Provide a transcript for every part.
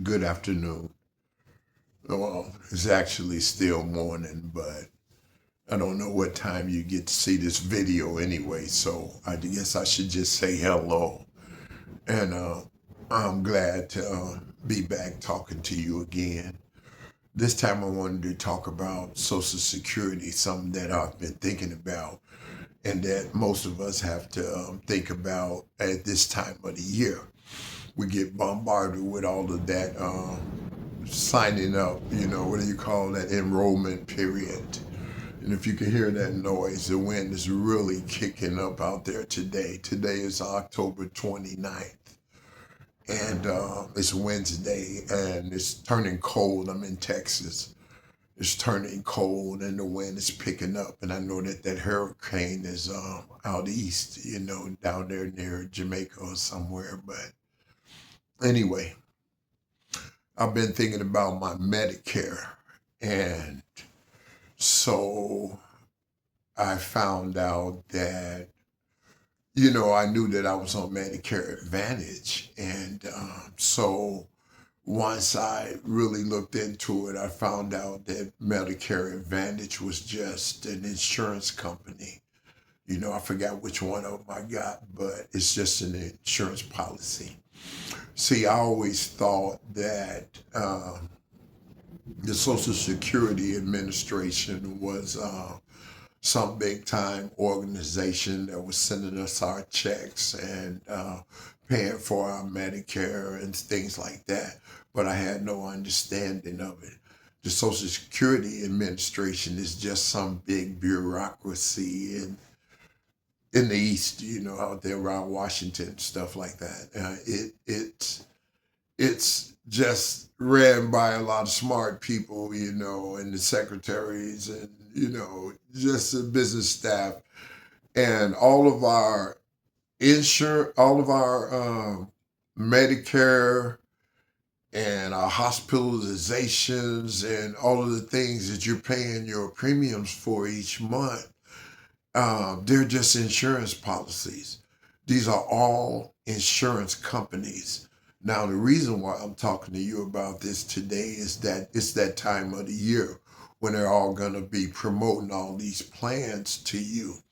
good afternoon. Well, it's actually still morning, but I don't know what time you get to see this video anyway, so I guess I should just say hello. And I'm glad to be back talking to you again. This time I wanted to talk about Social Security, something that I've been thinking about and that most of us have to think about at this time of the year. We get bombarded with all of that signing up, what do you call that enrollment period? And if you can hear that noise, the wind is really kicking up out there today. Today is October 29th, and it's Wednesday, and it's turning cold. I'm in Texas. It's turning cold, and the wind is picking up. And I know that hurricane is out east, down there near Jamaica or somewhere. But anyway, I've been thinking about my Medicare, and so I found out that, I knew that I was on Medicare Advantage. And so once I really looked into it, I found out that Medicare Advantage was just an insurance company. I forgot which one of them I got, but it's just an insurance policy. See, I always thought that the Social Security Administration was some big time organization that was sending us our checks and paying for our Medicare and things like that. But I had no understanding of it. The Social Security Administration is just some big bureaucracy in the East, out there around Washington, stuff like that. It's just ran by a lot of smart people, and the secretaries and, just the business staff and all of our Medicare and our hospitalizations and all of the things that you're paying your premiums for each month. They're just insurance policies. These are all insurance companies. Now, the reason why I'm talking to you about this today is that it's that time of the year when they're all going to be promoting all these plans to you.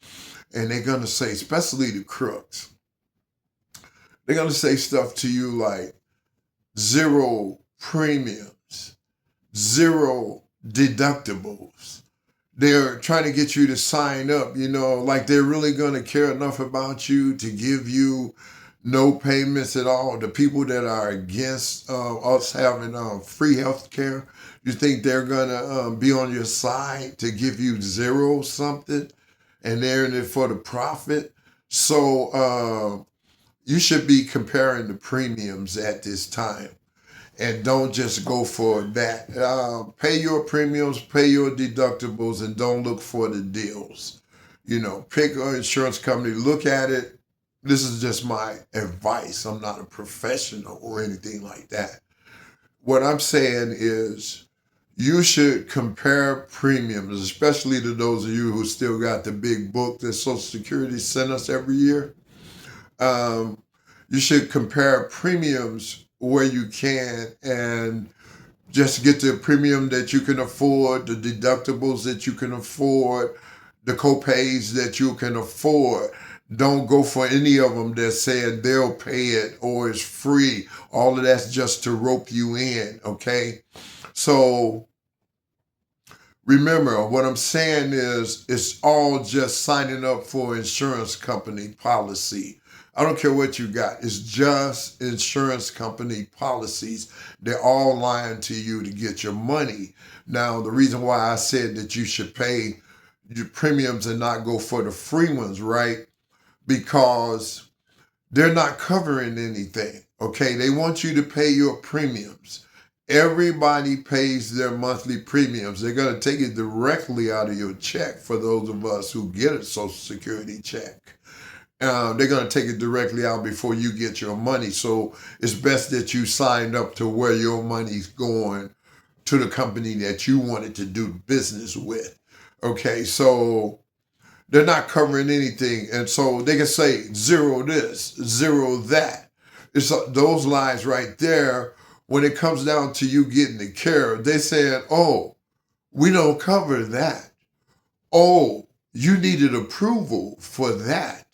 And they're going to say, especially the crooks, they're going to say stuff to you like zero premiums, zero deductibles. They're trying to get you to sign up, like they're really going to care enough about you to give you no payments at all. The people that are against us having free health care, you think they're going to be on your side to give you zero something and they're in it for the profit? So you should be comparing the premiums at this time. And don't just go for that. Pay your premiums, pay your deductibles, and don't look for the deals. Pick an insurance company, look at it. This is just my advice. I'm not a professional or anything like that. What I'm saying is you should compare premiums, especially to those of you who still got the big book that Social Security sent us every year. You should compare premiums where you can and just get the premium that you can afford, the deductibles that you can afford, the co-pays that you can afford. Don't go for any of them that said they'll pay it or it's free. All of that's just to rope you in, okay? So remember, what I'm saying is it's all just signing up for insurance company policy. I don't care what you got. It's just insurance company policies. They're all lying to you to get your money. Now, the reason why I said that you should pay your premiums and not go for the free ones, right? Because they're not covering anything, okay? They want you to pay your premiums. Everybody pays their monthly premiums. They're going to take it directly out of your check for those of us who get a Social Security check. They're going to take it directly out before you get your money. So it's best that you signed up to where your money's going to the company that you wanted to do business with. Okay, so they're not covering anything. And so they can say zero this, zero that. It's those lines right there when it comes down to you getting the care, they said, oh, we don't cover that. Oh, you needed approval for that.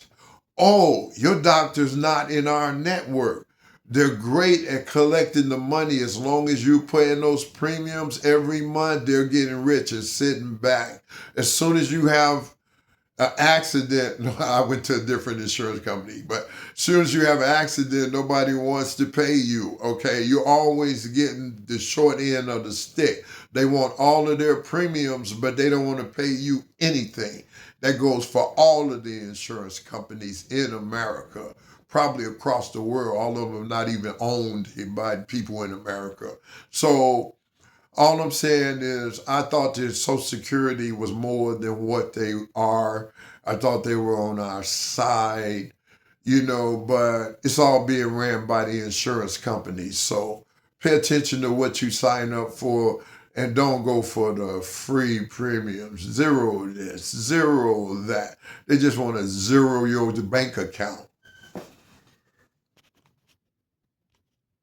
Oh, your doctor's not in our network. They're great at collecting the money as long as you're paying those premiums every month. They're getting rich and sitting back. As soon as you have an accident, I went to a different insurance company, but as soon as you have an accident, nobody wants to pay you, okay? You're always getting the short end of the stick. They want all of their premiums, but they don't want to pay you anything. That goes for all of the insurance companies in America, probably across the world. All of them not even owned by people in America. So all I'm saying is, I thought that Social Security was more than what they are. I thought they were on our side, but it's all being ran by the insurance companies. So pay attention to what you sign up for and don't go for the free premiums. Zero this, zero that. They just want to zero your bank account.